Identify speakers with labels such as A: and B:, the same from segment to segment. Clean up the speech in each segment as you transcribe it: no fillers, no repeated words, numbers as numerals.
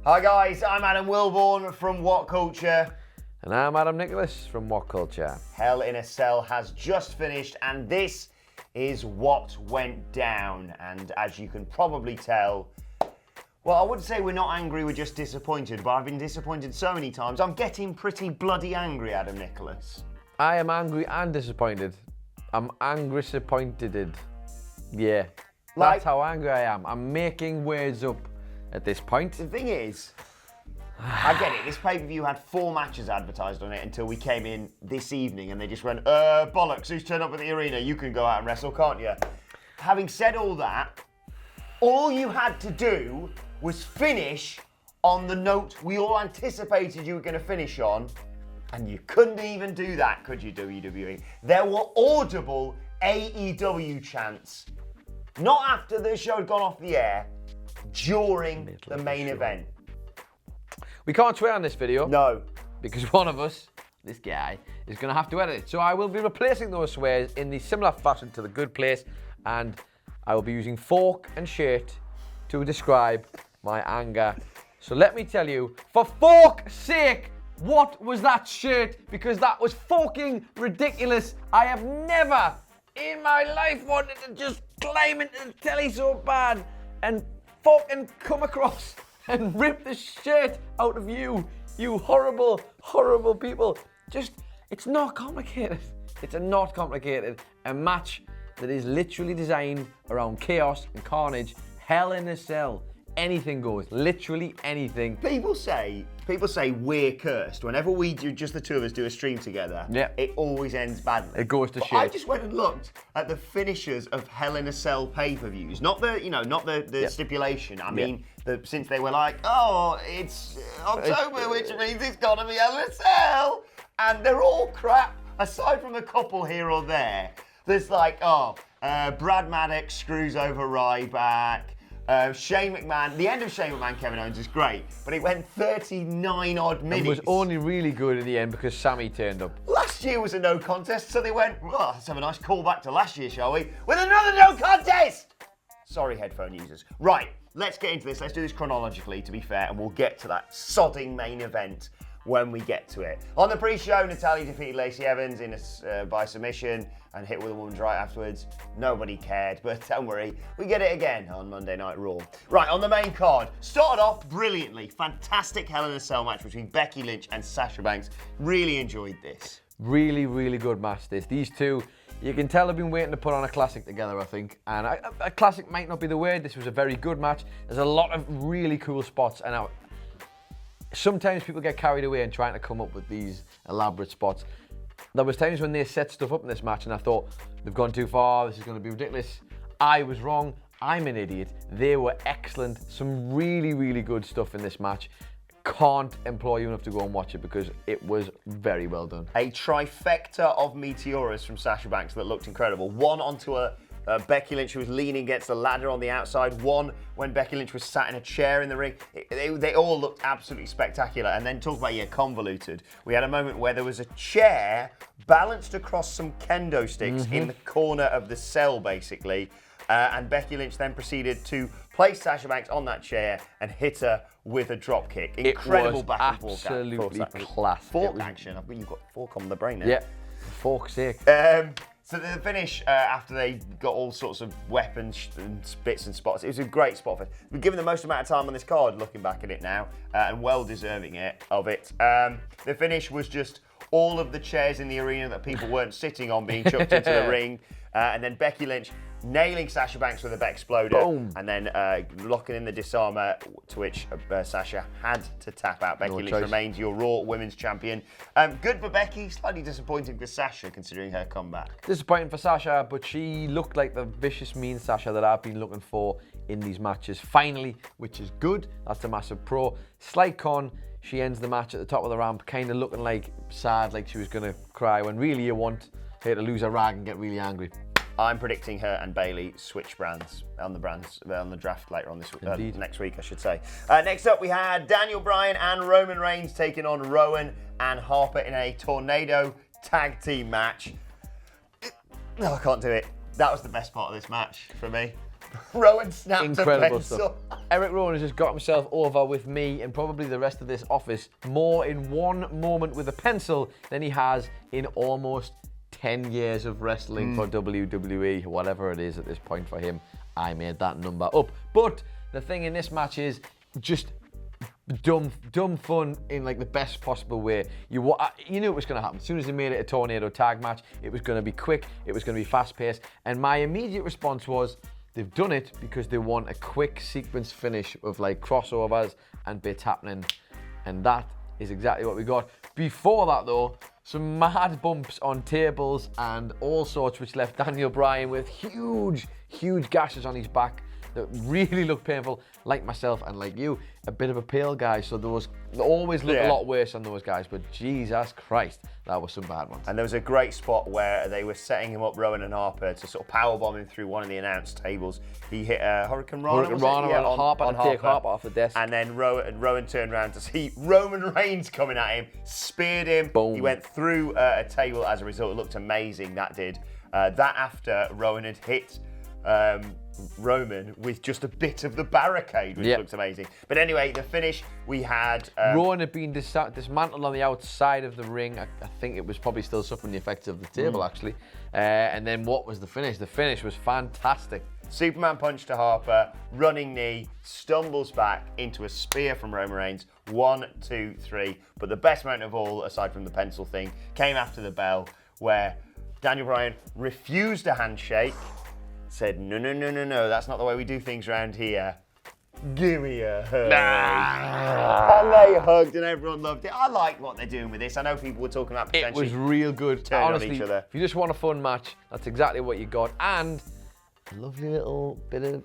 A: Hi guys, I'm Adam Wilborn from WhatCulture.
B: And I'm Adam Nicholas from WhatCulture.
A: Hell in a Cell has just finished and this is what went down. And as you can probably tell, well, I wouldn't say we're not angry, we're just disappointed, but I've been disappointed so many times. I'm getting pretty bloody angry, Adam Nicholas.
B: I am angry and disappointed. I'm angry disappointed. Yeah. That's how angry I am. I'm making words up at this point.
A: The thing is, I get it. This pay-per-view had 4 matches advertised on it until we came in this evening and they just went, bollocks, who's turned up at the arena? You can go out and wrestle, can't you? Having said all that, all you had to do was finish on the note we all anticipated you were going to finish on, and you couldn't even do that, could you, WWE? There were audible AEW chants, not after the show had gone off the air, during the main event.
B: We can't swear on this video.
A: No.
B: Because one of us, this guy, is going to have to edit it. So I will be replacing those swears in the similar fashion to The Good Place, and I will be using fork and shirt to describe my anger. So let me tell you, for fork's sake, what was that shirt? Because that was fucking ridiculous. I have never in my life wanted to just climb into the telly so bad and fucking come across and rip the shirt out of you horrible, horrible people. Just, it's not complicated. It's not complicated. A match that is literally designed around chaos and carnage. Hell in a Cell. Anything goes. Literally anything.
A: People say we're cursed. Whenever we do, just the two of us do a stream together, it always ends badly.
B: It goes to shit.
A: I just went and looked at the finishers of Hell in a Cell pay-per-views. Not the stipulation. I mean, since they were like, oh, it's October, which means it's got to be Hell in a Cell. And they're all crap, aside from a couple here or there. There's like, Brad Maddox screws over Ryback. Shane McMahon, the end of Shane McMahon, Kevin Owens is great, but it went 39 odd minutes.
B: It was only really good in the end because Sammy turned up.
A: Last year was a no contest, so they went, well, let's have a nice callback to last year, shall we? With another no contest! Sorry, headphone users. Right, let's get into this. Let's do this chronologically, to be fair, and we'll get to that sodding main event when we get to it. On the pre-show, Natalya defeated Lacey Evans by submission and hit with a woman's right afterwards. Nobody cared, but don't worry, we get it again on Monday Night Raw. Right, on the main card, started off brilliantly. Fantastic Hell in a Cell match between Becky Lynch and Sasha Banks. Really enjoyed this.
B: Really, really good match this. These two, you can tell they've been waiting to put on a classic together, I think. And a classic might not be the word. This was a very good match. There's a lot of really cool spots. And sometimes people get carried away in trying to come up with these elaborate spots. There was times when they set stuff up in this match and I thought, they've gone too far, this is going to be ridiculous. I was wrong, I'm an idiot. They were excellent. Some really, really good stuff in this match. Can't implore you enough to go and watch it because it was very well done. A
A: trifecta of Meteoras from Sasha Banks that looked incredible. One onto Becky Lynch, who was leaning against the ladder on the outside. One when Becky Lynch was sat in a chair in the ring. They all looked absolutely spectacular. And then talk about, convoluted. We had a moment where there was a chair balanced across some kendo sticks in the corner of the cell, basically. And Becky Lynch then proceeded to place Sasha Banks on that chair and hit her with a drop kick. Incredible back and forth.
B: Absolutely class.
A: Fork action. You've got fork on the brain there.
B: Yeah, for fork's sake.
A: So the finish, after they got all sorts of weapons and bits and spots, it was a great spot. We've given the most amount of time on this card, looking back at it now, and well deserving of it. The finish was just all of the chairs in the arena that people weren't sitting on being chucked into the ring, and then Becky Lynch nailing Sasha Banks with a Exploder,
B: boom,
A: and then locking in the disarmer, to which Sasha had to tap out. Becky Lynch remains your Raw Women's Champion. Good for Becky, slightly disappointing for Sasha considering her comeback.
B: Disappointing for Sasha, but she looked like the vicious, mean Sasha that I've been looking for in these matches. Finally, which is good. That's a massive pro. Slight con, she ends the match at the top of the ramp, kind of looking like sad, like she was going to cry, when really you want her to lose a rag and get really angry.
A: I'm predicting her and Bayley switch brands on the draft later on this next week, I should say. Next up, we had Daniel Bryan and Roman Reigns taking on Rowan and Harper in a tornado tag team match. No, I can't do it. That was the best part of this match for me. Rowan snapped
B: Incredible
A: a pencil.
B: stuff. Eric Rowan has just got himself over with me and probably the rest of this office more in one moment with a pencil than he has in almost 10 years of wrestling for WWE, whatever it is at this point for him. I made that number up. But the thing in this match is just dumb fun in like the best possible way. You knew it was going to happen. As soon as they made it a tornado tag match, it was going to be quick, it was going to be fast paced, and my immediate response was, they've done it because they want a quick sequence finish of like crossovers and bits happening, and that is exactly what we got. Before that though, some mad bumps on tables and all sorts, which left Daniel Bryan with huge gashes on his back that really looked painful, like myself and like you, a bit of a pale guy, so they always look a lot worse on those guys, but Jesus Christ, that was some bad ones.
A: And there was a great spot where they were setting him up, Rowan and Harper, to sort of powerbomb him through one of the announce tables. He hit a Hurricane Rana,
B: on Harper to take Harper off the desk.
A: And then Rowan turned around to see Roman Reigns coming at him, speared him.
B: Boom.
A: He went through a table as a result. It looked amazing, that did. That after Rowan had hit Roman with just a bit of the barricade, which looked amazing. But anyway, the finish, we had...
B: Rowan had been dismantled on the outside of the ring. I think it was probably still suffering the effects of the table, actually. And then what was the finish? The finish was fantastic.
A: Superman punch to Harper, running knee, stumbles back into a spear from Roman Reigns. 1, 2, 3. But the best moment of all, aside from the pencil thing, came after the bell, where Daniel Bryan refused a handshake, said, no, that's not the way we do things around here. Give me a hug. And they hugged and everyone loved it. I like what they're doing with this. I know people were talking about potentially
B: it was real good.
A: turning
B: Honestly,
A: on each other.
B: If you just want a fun match, that's exactly what you got. And a lovely little bit of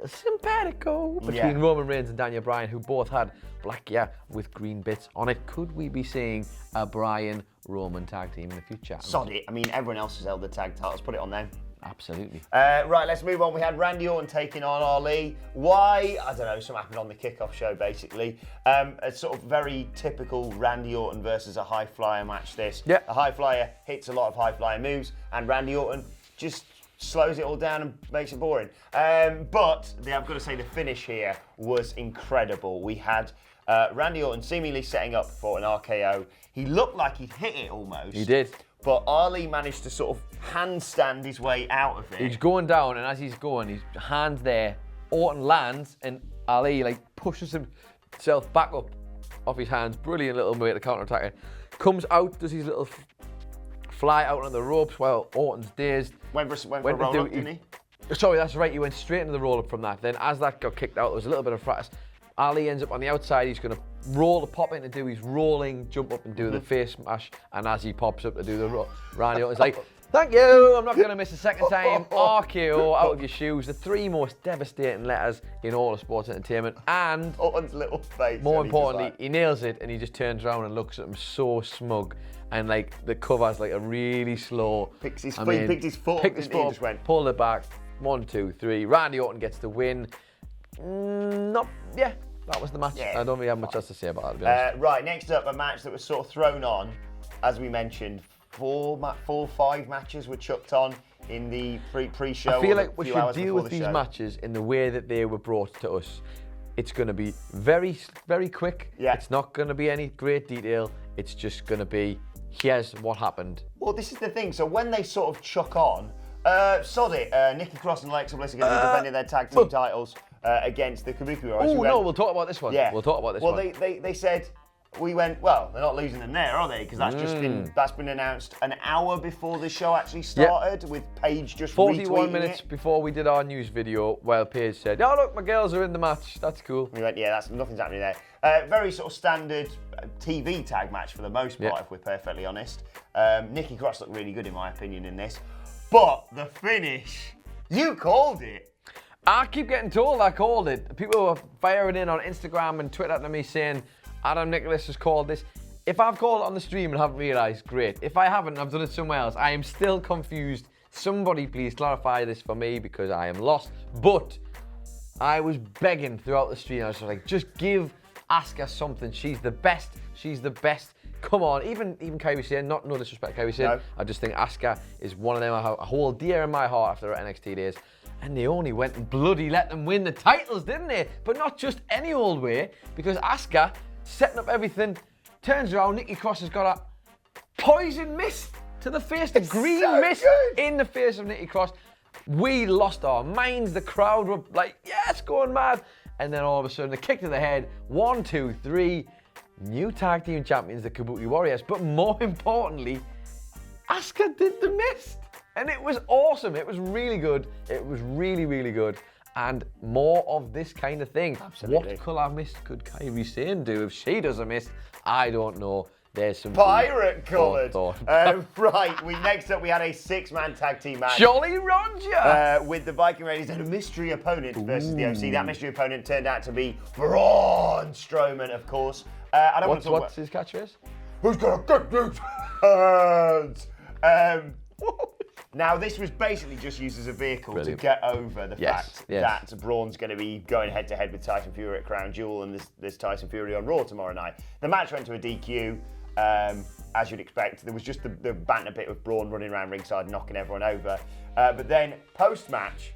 B: simpatico between Roman Reigns and Daniel Bryan, who both had black gear with green bits on it. Could we be seeing a Bryan-Roman tag team in the future?
A: Sod it. I mean, everyone else has held the tag titles. Put it on them.
B: Absolutely.
A: Right, let's move on. We had Randy Orton taking on Ali. Why? I don't know. Something happened on the kickoff show, basically. A sort of very typical Randy Orton versus a high flyer match, this.
B: Yeah.
A: A high flyer hits a lot of high flyer moves, and Randy Orton just slows it all down and makes it boring. But I've got to say the finish here was incredible. We had Randy Orton seemingly setting up for an RKO. He looked like he'd hit it almost.
B: He did.
A: But Ali managed to sort of handstand his way out of it.
B: He's going down, and as he's going, his hand's there. Orton lands, and Ali like pushes himself back up off his hands. Brilliant little way to counter-attack it. Comes out, does his little fly out on the ropes while Orton's dazed.
A: Went for a roll-up, didn't he?
B: Sorry, that's right. He went straight into the roll-up from that. Then as that got kicked out, there was a little bit of practice. Ali ends up on the outside. He's going to roll the pop in to do his rolling, jump up and do the face smash. And as he pops up to do the Randy Orton's like, thank you, I'm not going to miss a second time. RKO out of your shoes. The 3 most devastating letters in all of sports entertainment. And
A: Orton's little face.
B: more importantly, he nails it and he just turns around and looks at him so smug. And like the cover's like a really slow.
A: He picked his foot.
B: Picked his foot,
A: just went.
B: pulled it back. 1, 2, 3. Randy Orton gets the win. That was the match.
A: Yeah,
B: I don't really have much else to say about that, to be honest.
A: Right, next up, a match that was sort of thrown on, as we mentioned. 4 or 5 matches were chucked on in the pre-show.
B: I feel like we should deal with these matches in the way that they were brought to us. It's going to be very, very quick.
A: Yeah.
B: It's not going to be any great detail. It's just going to be, here's what happened.
A: Well, this is the thing. So when they sort of chuck on, sod it, Nikki Cross and Alexa Bliss are going to be defending their tag team titles against the Kabuki Warriors.
B: Oh, no, we'll talk about this one.
A: Yeah.
B: We'll talk about this one.
A: Well, they said, we went, well, they're not losing them there, are they? Because that's been announced an hour before the show actually started, with Paige just
B: 41
A: retweeting
B: minutes
A: it.
B: before we did our news video, while Paige said, oh, look, my girls are in the match. That's cool.
A: We went, yeah, nothing's happening there. Very sort of standard TV tag match for the most part, if we're perfectly honest. Nikki Cross looked really good, in my opinion, in this. But the finish, you called it.
B: I keep getting told I called it. People were firing in on Instagram and Twitter to me saying, Adam Nicholas has called this. If I've called it on the stream and haven't realised, great. If I haven't and I've done it somewhere else, I am still confused. Somebody please clarify this for me because I am lost. But I was begging throughout the stream. I was like, just ask her something. She's the best. She's the best. come on, even Kairi Sane, no disrespect, Kairi Sane.
A: No.
B: I just think Asuka is one of them I hold dear in my heart after her NXT days. And they only went and bloody let them win the titles, didn't they? But not just any old way, because Asuka, setting up everything, turns around, Nikki Cross has got a poison mist to the face, the green mist in the face of Nikki Cross. We lost our minds, the crowd were like, yes, going mad. And then all of a sudden, a kick to the head, 1, 2, 3, new tag team champions, the Kabuki Warriors. But more importantly, Asuka did the mist. And it was awesome. It was really good. It was really, really good. And more of this kind of thing.
A: Absolutely.
B: What colour mist could Kairi Sane do if she does a mist? I don't know. There's some
A: Pirate coloured.
B: Right.
A: Next up we had a 6-man tag team match.
B: Jolly Roger!
A: With the Viking Raiders and a mystery opponent versus the OC. That mystery opponent turned out to be Braun Strowman, of course. I don't want to talk
B: What's his catchphrase?
A: Who's gonna get these hands? Now, this was basically just used as a vehicle to get over the fact that Braun's going to be going head-to-head with Tyson Fury at Crown Jewel, and there's Tyson Fury on Raw tomorrow night. The match went to a DQ, as you'd expect. There was just the banter bit with Braun running around ringside, knocking everyone over. But then, post-match,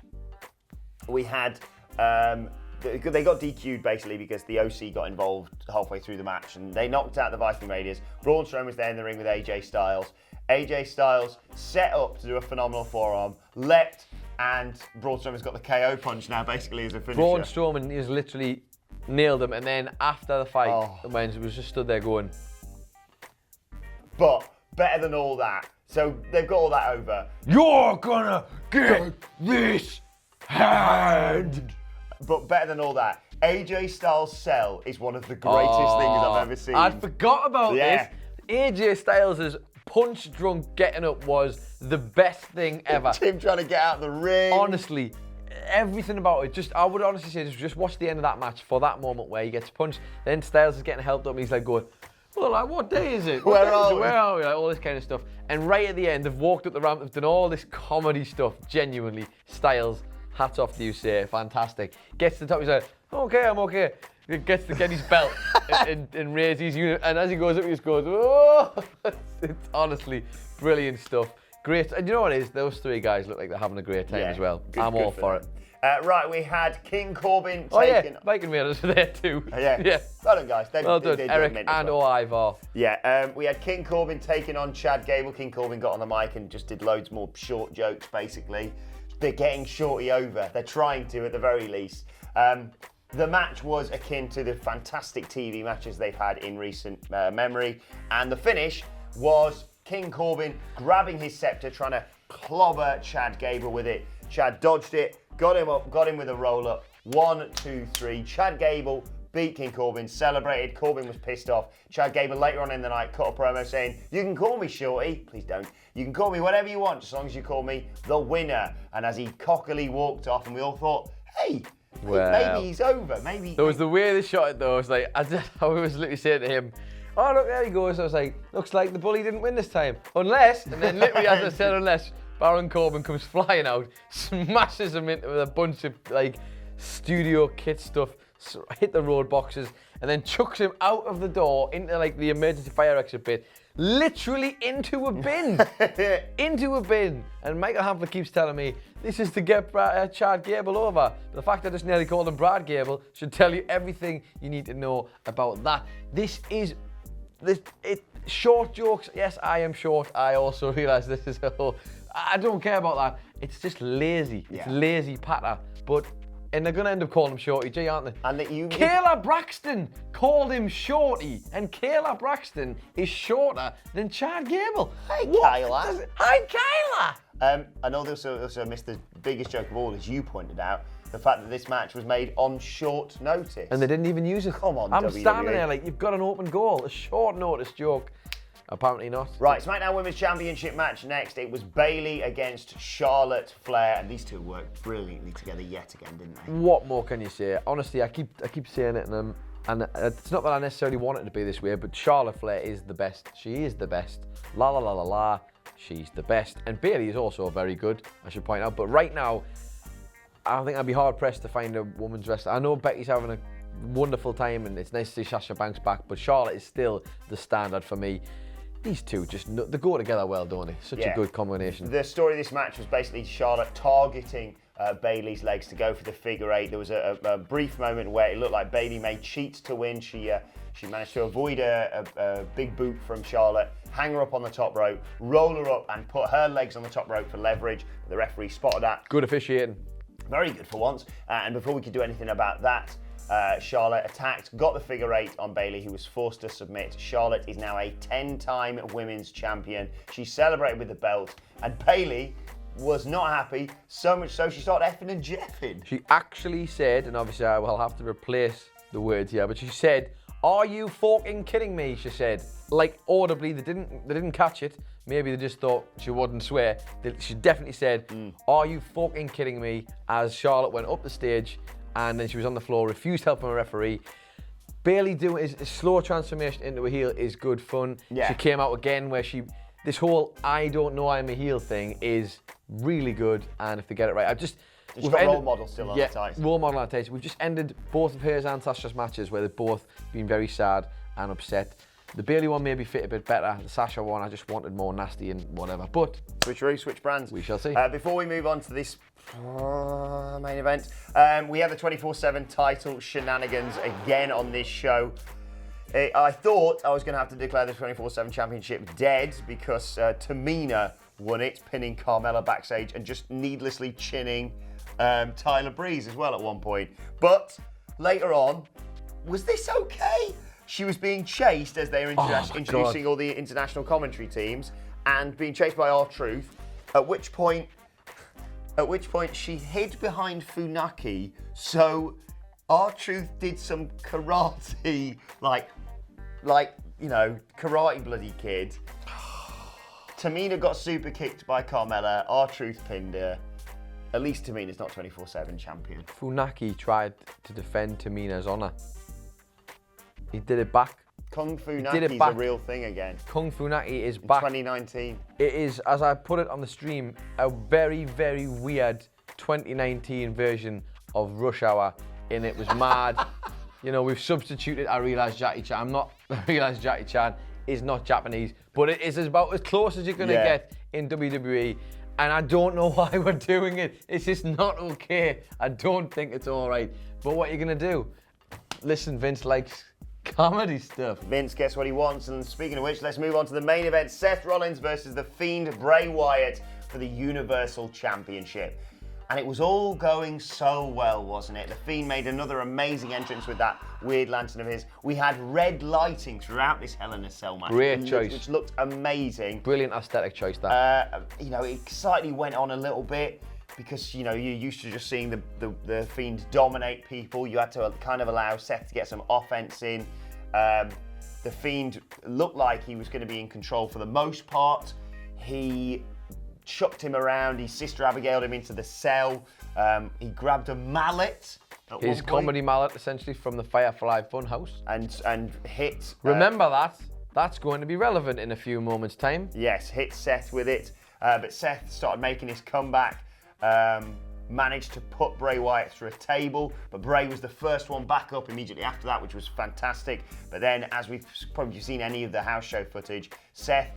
A: we had... they got DQ'd basically because the OC got involved halfway through the match, and they knocked out the Viking Raiders. Braun Strowman was there in the ring with AJ Styles. AJ Styles set up to do a phenomenal forearm, leapt, and Braun Strowman's got the KO punch now basically as a finisher.
B: Braun Strowman has literally nailed him, and then after the fight, when was just stood there going...
A: But better than all that. So they've got all that over.
B: You're gonna get this hand!
A: But better than all that, AJ Styles' sell is one of the greatest things I've ever seen.
B: I forgot about this. AJ Styles' punch-drunk getting up was the best thing ever.
A: Him trying to get out of the ring.
B: Honestly, everything about it. I would honestly say, just watch the end of that match for that moment where he gets punched. Then Styles is getting helped up, and he's like going, well, like, what day is it? Where are we? Like, all this kind of stuff. And right at the end, they've walked up the ramp, they've done all this comedy stuff. Genuinely, Styles, hats off to you, sir. Fantastic. Gets to the top, he's like, okay, I'm okay. He gets to get his belt and raise his unit. And as he goes up, he just goes, oh! It's honestly brilliant stuff. Great. And you know what it is? Those three guys look like they're having a great time as well. I'm all for it.
A: Right, we had King Corbin
B: taking... Viking Raiders were there too.
A: Yeah. Well done, guys.
B: Well done, Eric and Ivar.
A: Yeah, we had King Corbin taking on Chad Gable. King Corbin got on the mic and just did loads more short jokes, basically. They're getting Shorty over. They're trying to, at the very least. The match was akin to the fantastic TV matches they've had in recent memory. And the finish was King Corbin grabbing his scepter, trying to clobber Chad Gable with it. Chad dodged it, got him up, got him with a roll-up. 1, 2, 3. Chad Gable beat King Corbin, celebrated. Corbin was pissed off. Chad Gable later on in the night cut a promo saying, you can call me Shorty. Please don't. You can call me whatever you want, as long as you call me the winner. And as he cockily walked off, and we all thought, hey, maybe he's over. Maybe.
B: There was the way they shot it though. I was like, I was literally saying to him, oh look, there he goes. I was like, looks like the bully didn't win this time. Unless, and then literally as I said unless, Baron Corbin comes flying out, smashes him into with a bunch of like studio kit stuff, hit the road boxes, and then chucks him out of the door into like the emergency fire exit bit. Literally into a bin. Into a bin. And Michael Hamflett keeps telling me, this is to get Chad Gable over. But the fact I just nearly called him Brad Gable should tell you everything you need to know about that. Short jokes. Yes, I am short. I also realise this is a whole... I don't care about that. It's just lazy. It's lazy patter. And they're going to end up calling him Shorty G, aren't they? And that Kayla Braxton called him Shorty, and Kayla Braxton is shorter than Chad Gable.
A: Hi, Kayla.
B: Hi, Kayla.
A: I know they also missed the biggest joke of all, as you pointed out, the fact that this match was made on short notice.
B: And they didn't even use it.
A: Come on,
B: I'm
A: WWE.
B: standing there like, you've got an open goal, a short notice joke. Apparently not.
A: Right, SmackDown Women's Championship match next. It was Bayley against Charlotte Flair, and these two worked brilliantly together yet again, didn't they?
B: What more can you say? Honestly, I keep saying it, and it's not that I necessarily want it to be this way, but Charlotte Flair is the best. She is the best. La la la la la. She's the best. And Bayley is also very good, I should point out. But right now, I think I'd be hard pressed to find a women's wrestler. I know Becky's having a wonderful time, and it's nice to see Sasha Banks back, but Charlotte is still the standard for me. These two they go together well, don't they? Such a good combination.
A: The story of this match was basically Charlotte targeting Bayley's legs to go for the figure eight. There was a brief moment where it looked like Bayley made cheats to win. She managed to avoid a big boot from Charlotte, hang her up on the top rope, roll her up and put her legs on the top rope for leverage. The referee spotted that.
B: Good officiating.
A: Very good for once. And before we could do anything about that, Charlotte attacked, got the figure eight on Bayley, who was forced to submit. Charlotte is now a 10-time women's champion. She celebrated with the belt, and Bayley was not happy, so much so she started effing and jeffing.
B: She actually said, and obviously I will have to replace the words here, but she said, "Are you fucking kidding me?" She said, like audibly. They didn't catch it. Maybe they just thought she wouldn't swear. She definitely said, "Are you fucking kidding me?" As Charlotte went up the stage, and then she was on the floor, refused help from a referee. Bayley doing his slow transformation into a heel is good fun.
A: Yeah.
B: She came out again where this whole "I don't know I'm a heel" thing is really good, and if they get it right,
A: She's got role model still on the tights.
B: Role model on the tights. We've just ended both of hers and Sasha's matches where they've both been very sad and upset. The Bayley one maybe fit a bit better. The Sasha one, I just wanted more nasty and whatever. But
A: Switcheroo, switch brands.
B: We shall see.
A: Before we move on to this main event, we have the 24/7 title shenanigans again on this show. I thought I was going to have to declare the 24/7 championship dead because Tamina won it, pinning Carmella backstage and just needlessly chinning Tyler Breeze as well at one point. But later on, was this okay? She was being chased as they were introducing all the international commentary teams and being chased by R-Truth, at which point she hid behind Funaki, so R-Truth did some karate, like, karate bloody kid. Tamina got super kicked by Carmella, R-Truth pinned her. At least Tamina's not 24/7 champion.
B: Funaki tried to defend Tamina's honour. He did it back.
A: Kung Fu Naki's a real thing again.
B: Kung Fu Naki is back.
A: 2019.
B: It is, as I put it on the stream, a very, very weird 2019 version of Rush Hour, and it was mad. We've substituted, I realise Jackie Chan is not Japanese, but it is about as close as you're going to get in WWE, and I don't know why we're doing it. It's just not okay. I don't think it's all right. But what are you going to do? Listen, Vince likes comedy stuff.
A: Vince gets what he wants, and speaking of which, let's move on to the main event. Seth Rollins versus The Fiend Bray Wyatt for the Universal Championship. And it was all going so well, wasn't it? The Fiend made another amazing entrance with that weird lantern of his. We had red lighting throughout this Hell in a Cell match.
B: Great choice.
A: Which looked amazing.
B: Brilliant aesthetic choice, that.
A: It slightly went on a little bit because, you're used to just seeing the Fiend dominate people. You had to kind of allow Seth to get some offense in. The Fiend looked like he was going to be in control for the most part. He chucked him around. His sister Abigailed him into the cell. He grabbed a mallet.
B: His comedy mallet, essentially, from the Firefly Funhouse.
A: And hit...
B: Remember that. That's going to be relevant in a few moments' time.
A: Yes, hit Seth with it. But Seth started making his comeback. Managed to put Bray Wyatt through a table, but Bray was the first one back up immediately after that, which was fantastic. But then, as we've probably seen any of the house show footage, Seth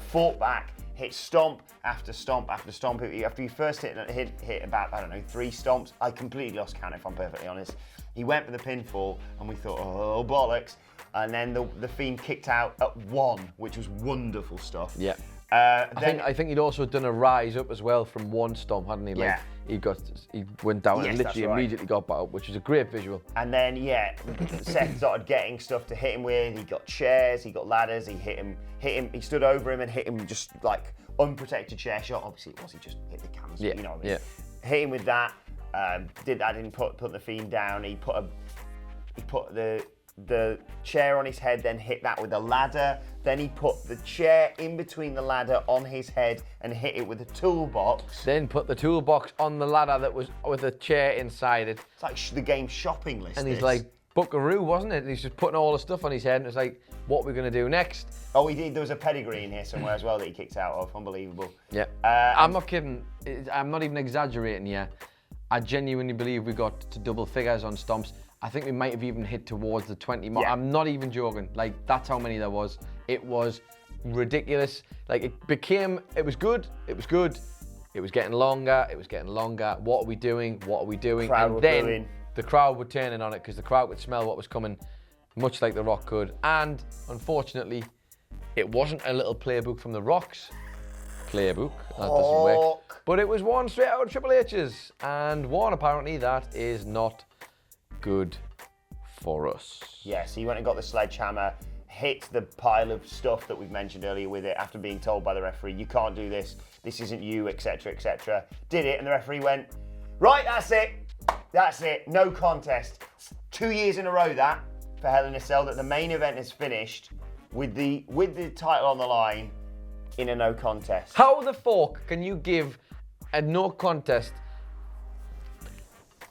A: fought back, hit stomp after stomp after stomp. After he first hit about, 3 stomps, I completely lost count if I'm perfectly honest. He went for the pinfall, and we thought, oh, bollocks. And then the Fiend kicked out at 1, which was wonderful stuff.
B: Yeah. I think he'd also done a rise up as well from 1 stomp, hadn't he?
A: Yeah.
B: He went down and literally immediately got back up, which was a great visual.
A: And then Seth started getting stuff to hit him with. He got chairs, he got ladders, he hit him. He stood over him and hit him just like unprotected chair shot. Obviously it was, he just hit the canvas.
B: Yeah.
A: You know what I mean? Yeah. Hit him with that. Didn't put the Fiend down. He put the chair on his head, then hit that with a ladder. Then he put the chair in between the ladder on his head and hit it with a toolbox.
B: Then put the toolbox on the ladder that was with a chair inside it.
A: It's like the game shopping list.
B: And he's like, Buckaroo, wasn't it? And he's just putting all the stuff on his head and it's like, what are we going to do next?
A: Oh, he did. There was a pedigree in here somewhere as well that he kicked out of. Unbelievable.
B: Yeah. I'm not kidding. I'm not even exaggerating here. I genuinely believe we got to double figures on stomps. I think we might have even hit towards the 20 mark.
A: Yeah.
B: I'm not even joking. Like, that's how many there was. It was ridiculous. Like, it was good. It was good. It was getting longer. It was getting longer. What are we doing? What are we doing?
A: Crowd
B: And
A: were
B: then
A: booing.
B: the crowd were turning on it because the crowd could smell what was coming, much like The Rock could. And unfortunately, it wasn't a little playbook from The Rock's playbook. That doesn't work. But it was one straight out of Triple H's. And one, apparently, that is not good for us.
A: Yes, he went and got the sledgehammer, hit the pile of stuff that we've mentioned earlier with it after being told by the referee, you can't do this, this isn't you, etc., etc. Did it, and the referee went, right, that's it, no contest. 2 years in a row that, for Hell in a Cell, that the main event is finished with the title on the line in a no contest.
B: How the fuck can you give a no contest?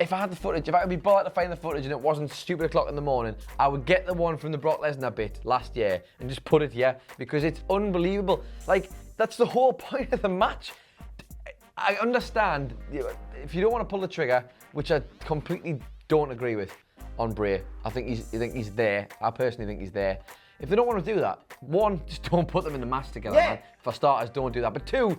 B: If I had the footage, if I could be bothered to find the footage and it wasn't stupid o'clock in the morning, I would get the one from the Brock Lesnar bit last year and just put it here because it's unbelievable. Like, that's the whole point of the match. I understand if you don't want to pull the trigger, which I completely don't agree with on Bray. I think he's there. I personally think he's there. If they don't want to do that, one, just don't put them in the match together.
A: Yeah.
B: Man. For starters, don't do that. But two,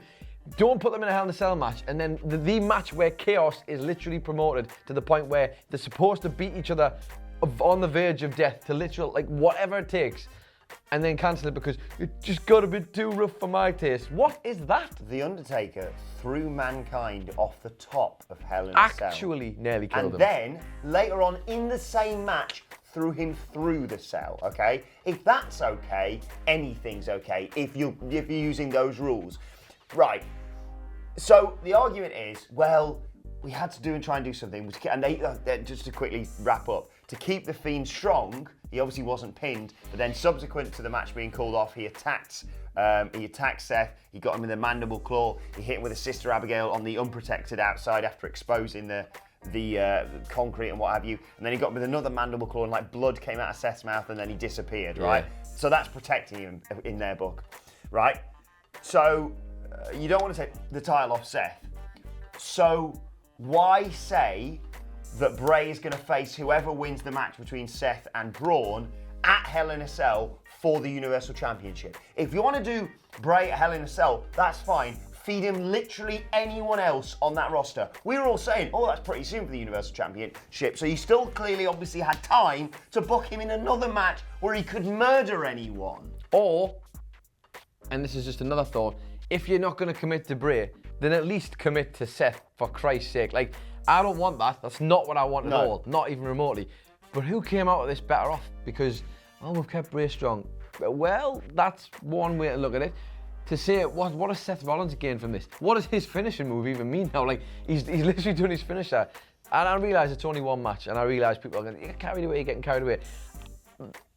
B: don't put them in a Hell in a Cell match, and then the match where chaos is literally promoted to the point where they're supposed to beat each other on the verge of death to literal, like, whatever it takes, and then cancel it because it just got a bit too rough for my taste. What is that?
A: The Undertaker threw Mankind off the top of Hell in a Cell.
B: Actually nearly killed him.
A: And then, later on in the same match, threw him through the cell, okay? If that's okay, anything's okay if you're using those rules. Right. So the argument is, well, we had to try and do something. And they just to quickly wrap up, to keep the Fiend strong, he obviously wasn't pinned, but then subsequent to the match being called off, he attacked Seth, he got him with a mandible claw, he hit him with a Sister Abigail on the unprotected outside after exposing the concrete and what have you, and then he got him with another mandible claw and like blood came out of Seth's mouth and then he disappeared, right? So that's protecting him in their book, right? So you don't want to take the title off Seth. So why say that Bray is going to face whoever wins the match between Seth and Braun at Hell in a Cell for the Universal Championship? If you want to do Bray at Hell in a Cell, that's fine. Feed him literally anyone else on that roster. We were all saying, oh, that's pretty soon for the Universal Championship. So you still clearly obviously had time to book him in another match where he could murder anyone.
B: Or, and this is just another thought, if you're not going to commit to Bray, then at least commit to Seth, for Christ's sake. Like, I don't want that. That's not what I want at all. Not even remotely. But who came out of this better off? Because, oh, we've kept Bray strong. Well, that's one way to look at it. To say, what does Seth Rollins gain from this? What does his finishing move even mean now? Like, he's literally doing his finisher. And I realise it's only one match, and I realise people are going, you're getting carried away.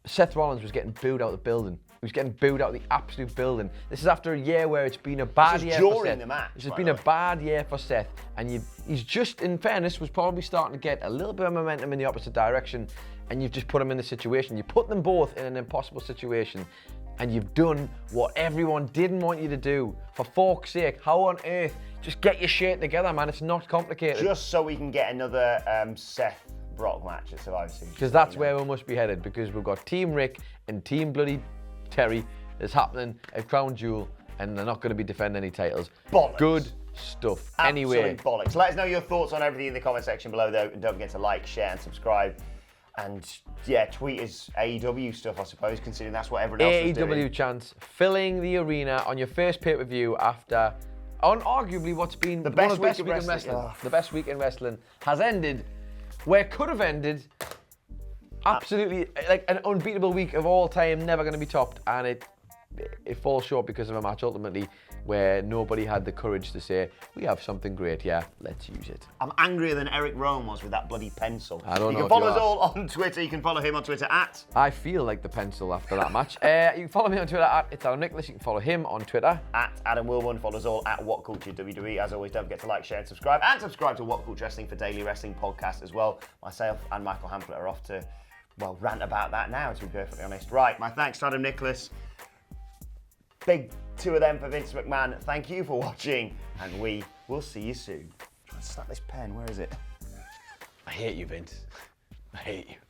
B: Seth Rollins was getting booed out of the building. He was getting booed out of the absolute building. This is after a year where it's been a bad year for Seth.
A: During the match.
B: This has been a bad year for Seth. And he's just, in fairness, was probably starting to get a little bit of momentum in the opposite direction. And you've just put him in the situation. You put them both in an impossible situation. And you've done what everyone didn't want you to do. For fork's sake, how on earth? Just get your shit together, man. It's not complicated.
A: Just so we can get another Seth Brock match at Survivor Series.
B: Because that's where we must be headed. Because we've got Team Rick and Team Bloody Terry that's happening at Crown Jewel, and they're not going to be defending any titles.
A: Bollocks.
B: Good stuff.
A: Absolute
B: Anyway,
A: bollocks. Let us know your thoughts on everything in the comment section below, though, and don't forget to like, share, and subscribe. And yeah, tweet us AEW stuff, I suppose, considering that's what everyone else is doing.
B: AEW chance filling the arena on your first pay-per-view after, arguably what's been
A: the
B: one
A: best
B: of the best
A: week
B: week
A: in
B: in
A: wrestling.
B: wrestling. The best week in wrestling has ended where it could have ended. Absolutely, like an unbeatable week of all time, never going to be topped, and it falls short because of a match ultimately where nobody had the courage to say, we have something great here, let's use it.
A: I'm angrier than Eric Rowan was with that bloody pencil.
B: I don't know
A: You can
B: if
A: follow
B: you
A: us
B: are.
A: all on Twitter. You can follow him on Twitter at...
B: I feel like the pencil after that match. You can follow me on Twitter at It's Adam Nicholas. You can follow him on Twitter
A: At Adam Wilburn. Follow us all at WhatCulture WWE. As always, don't forget to like, share, and subscribe. And subscribe to What Culture Wrestling for daily wrestling podcasts as well. Myself and Michael Hamflet are off to, well, rant about that now, to be perfectly honest. Right, my thanks to Adam Nicholas. Big two of them for Vince McMahon. Thank you for watching, and we will see you soon. I'm trying to snap this pen. Where is it?
B: I hate you, Vince. I hate you.